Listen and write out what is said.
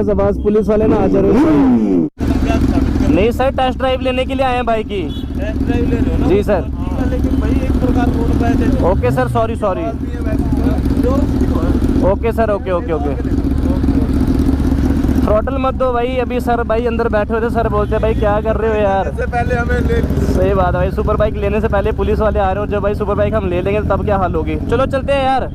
आवाज आवाज पुलिस वाले ना आ जा रहे हो। नहीं सर, टेस्ट ड्राइव लेने के लिए आए हैं बाइक की। टेस्ट ड्राइव ले लो ना। जी सर। लेकिन भाई एक प्रकार रोड पे है। Okay sir, sorry sorry. Okay sir, okay okay okay. Throttle मत दो भाई। अभी सर भाई अंदर बैठे हुए थे, सर बोलते हैं भाई क्या कर रहे हो यार। इससे पहले हमें ले। सही बात है भाई, सुपर बाइक लेने से पहले पुलिस वाले आ रहे हो। जब भाई सुपर बाइक हम ले लेंगे तब क्या हाल होगी। चलो चलते हैं यार।